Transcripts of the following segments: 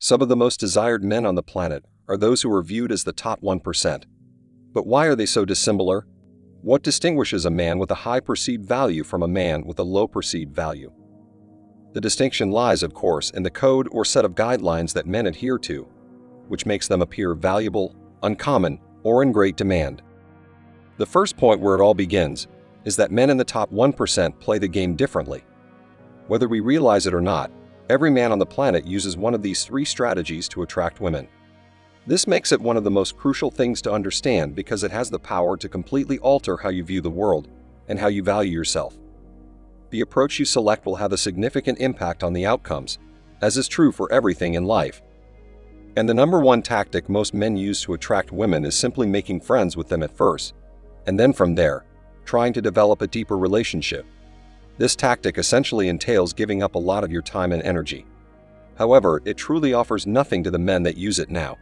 Some of the most desired men on the planet are those who are viewed as the top 1%. But why are they so dissimilar? What distinguishes a man with a high perceived value from a man with a low perceived value? The distinction lies, of course, in the code or set of guidelines that men adhere to, which makes them appear valuable, uncommon, or in great demand. The first point where it all begins is that men in the top 1% play the game differently. Whether we realize it or not, every man on the planet uses one of these three strategies to attract women. This makes it one of the most crucial things to understand because it has the power to completely alter how you view the world and how you value yourself. The approach you select will have a significant impact on the outcomes, as is true for everything in life. And the number one tactic most men use to attract women is simply making friends with them at first, and then from there, trying to develop a deeper relationship. This tactic essentially entails giving up a lot of your time and energy. However, it truly offers nothing to the men that use it now.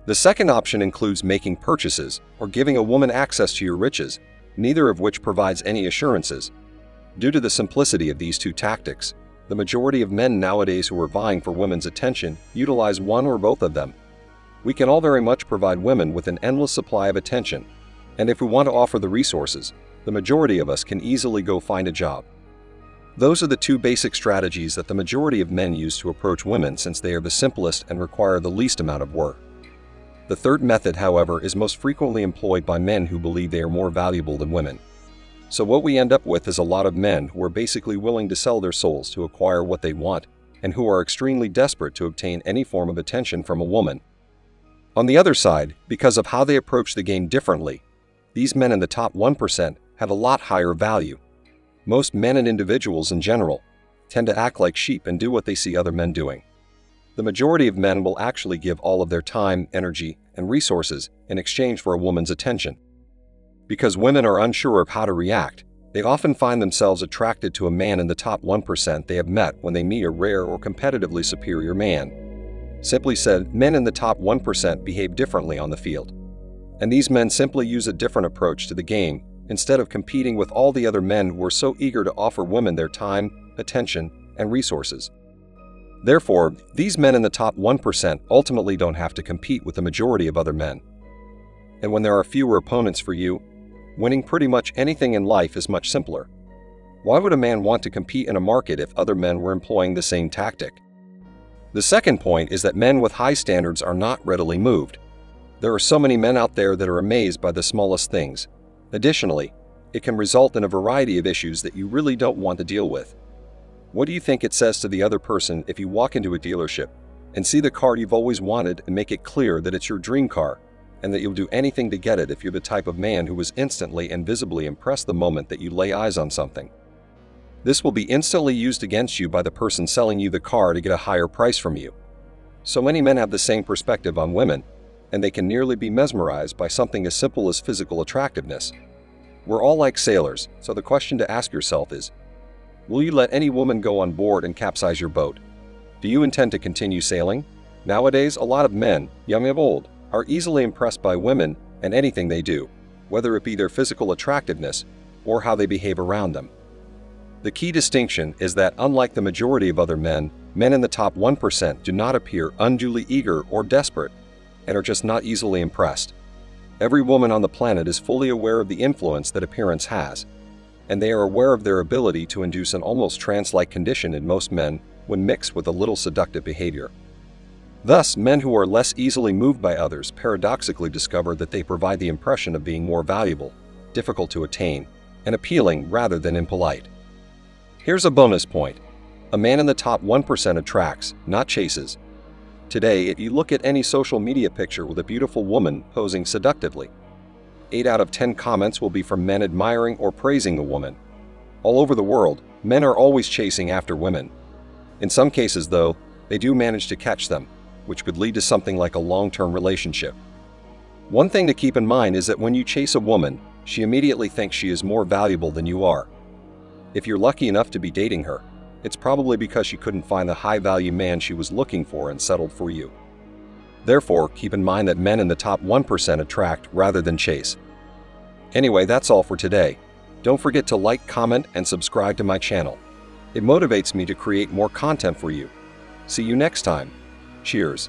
The second option includes making purchases or giving a woman access to your riches, neither of which provides any assurances. Due to the simplicity of these two tactics, the majority of men nowadays who are vying for women's attention utilize one or both of them. We can all very much provide women with an endless supply of attention, and if we want to offer the resources, the majority of us can easily go find a job. Those are the two basic strategies that the majority of men use to approach women since they are the simplest and require the least amount of work. The third method, however, is most frequently employed by men who believe they are more valuable than women. So what we end up with is a lot of men who are basically willing to sell their souls to acquire what they want and who are extremely desperate to obtain any form of attention from a woman. On the other side, because of how they approach the game differently, these men in the top 1% have a lot higher value. Most men and individuals in general tend to act like sheep and do what they see other men doing. The majority of men will actually give all of their time, energy, and resources in exchange for a woman's attention. Because women are unsure of how to react, they often find themselves attracted to a man in the top 1% they have met when they meet a rare or competitively superior man. Simply said, men in the top 1% behave differently on the field. And these men simply use a different approach to the game instead of competing with all the other men who are so eager to offer women their time, attention, and resources. Therefore, these men in the top 1% ultimately don't have to compete with the majority of other men. And when there are fewer opponents for you, winning pretty much anything in life is much simpler. Why would a man want to compete in a market if other men were employing the same tactic? The second point is that men with high standards are not readily moved. There are so many men out there that are amazed by the smallest things. Additionally, it can result in a variety of issues that you really don't want to deal with. What do you think it says to the other person if you walk into a dealership and see the car you've always wanted and make it clear that it's your dream car and that you'll do anything to get it if you're the type of man who is instantly and visibly impressed the moment that you lay eyes on something? This will be instantly used against you by the person selling you the car to get a higher price from you. So many men have the same perspective on women, and they can nearly be mesmerized by something as simple as physical attractiveness. We're all like sailors, so the question to ask yourself is, will you let any woman go on board and capsize your boat? Do you intend to continue sailing? Nowadays, a lot of men, young and old, are easily impressed by women and anything they do, whether it be their physical attractiveness or how they behave around them. The key distinction is that unlike the majority of other men, men in the top 1% do not appear unduly eager or desperate and are just not easily impressed. Every woman on the planet is fully aware of the influence that appearance has, and they are aware of their ability to induce an almost trance-like condition in most men when mixed with a little seductive behavior. Thus, men who are less easily moved by others paradoxically discover that they provide the impression of being more valuable, difficult to attain, and appealing rather than impolite. Here's a bonus point. A man in the top 1% attracts, not chases. Today, if you look at any social media picture with a beautiful woman posing seductively, 8 out of 10 comments will be from men admiring or praising the woman. All over the world, men are always chasing after women. In some cases, though, they do manage to catch them, which could lead to something like a long-term relationship. One thing to keep in mind is that when you chase a woman, she immediately thinks she is more valuable than you are. If you're lucky enough to be dating her, it's probably because she couldn't find the high-value man she was looking for and settled for you. Therefore, keep in mind that men in the top 1% attract rather than chase. Anyway, that's all for today. Don't forget to like, comment, and subscribe to my channel. It motivates me to create more content for you. See you next time. Cheers.